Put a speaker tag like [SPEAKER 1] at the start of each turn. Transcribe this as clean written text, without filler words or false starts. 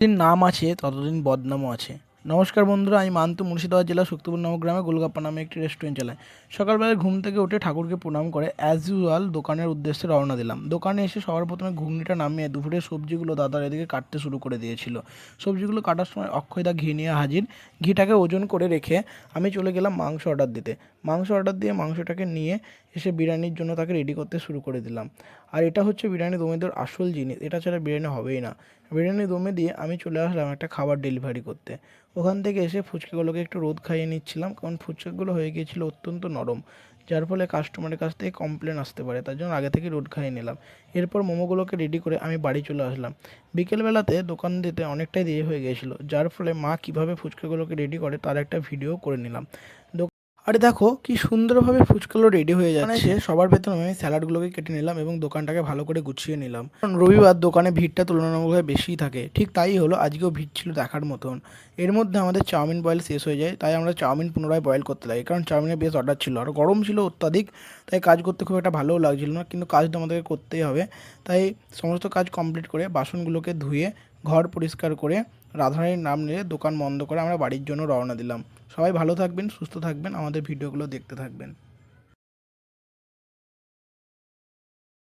[SPEAKER 1] যতদিন নাম আছে ততদিন বদনামও আছে। নমস্কার বন্ধুরা, আমি মান্তু মুর্শিদাবাদ জেলা শক্তিপুর নামক গ্রামে গোলগাপ্পা নামে একটি রেস্টুরেন্ট চালাই। সকালবেলায় ঘুম থেকে উঠে ঠাকুরকে প্রণাম করে অ্যাজ ইউজুয়াল দোকানের উদ্দেশ্যে রওনা দিলাম। দোকানে এসে সবার প্রথমে ঘুগনিটা নামিয়ে দুপুরের সবজিগুলো দাদার এদিকে কাটতে শুরু করে দিয়েছিল। সবজিগুলো কাটার সময় অক্ষয়দা ঘি নিয়ে হাজির। ঘিটাকে ওজন করে রেখে আমি চলে গেলাম মাংস অর্ডার দিতে। মাংস অর্ডার দিয়ে মাংসটাকে নিয়ে এসে বিরিয়ানির জন্য তাকে রেডি করতে শুরু করে দিলাম। আর এটা হচ্ছে বিরিয়ানি দমের আসল জিনিস, এটা ছাড়া বিরিয়ানি হবেই না। বিরিয়ানি দমে দিয়ে আমি চলে আসলাম একটা খাবার ডেলিভারি করতে। ওখান থেকে এসে ফুচকাগুলোকে একটু রোদ খাইয়ে নিচ্ছিলাম, কারণ ফুচকাগুলো হয়ে গিয়েছিলো অত্যন্ত নরম, যার ফলে কাস্টমারের কাছ থেকে কমপ্লেন আসতে পারে, তার জন্য আগে থেকে রোদ খাইয়ে নিলাম। এরপর মোমোগুলোকে রেডি করে আমি বাড়ি চলে আসলাম। বিকেলবেলাতে দোকান দিতে অনেকটাই দেরি হয়ে গিয়েছিলো, যার ফলে মা কীভাবে ফুচকাগুলোকে রেডি করে তার একটা ভিডিও করে নিলাম। আরে দেখো কি সুন্দরভাবে ফুচকাগুলো রেডি হয়ে যাচ্ছে। সবার ভেতরে আমি স্যালাডগুলোকে কেটে নিলাম এবং দোকানটাকে ভালো করে গুছিয়ে নিলাম, কারণ রবিবার দোকানে ভিড়টা তুলনামূলকভাবে বেশিই থাকে। ঠিক তাই হলো, আজকেও ভিড় ছিল দেখার মতন। এর মধ্যে আমাদের চাউমিন বয়েল শেষ হয়ে যায়, তাই আমরা চাউমিন পুনরায় বয়েল করতে লাগি, কারণ চাউমিনের বেশ অর্ডার ছিল আর গরম ছিল অত্যাধিক। তাই কাজ করতে খুব একটা ভালোও লাগছিল না, কিন্তু কাজ তো আমাদেরকে করতেই হবে। তাই সমস্ত কাজ কমপ্লিট করে বাসনগুলোকে ধুয়ে ঘর পরিষ্কার করে রাধারানীর নাম নিয়ে দোকান বন্ধ করে আমরা বাড়ির জন্য রওনা দিলাম। সবাই ভালো থাকবেন, সুস্থ থাকবেন, আমাদের ভিডিওগুলো দেখতে থাকবেন।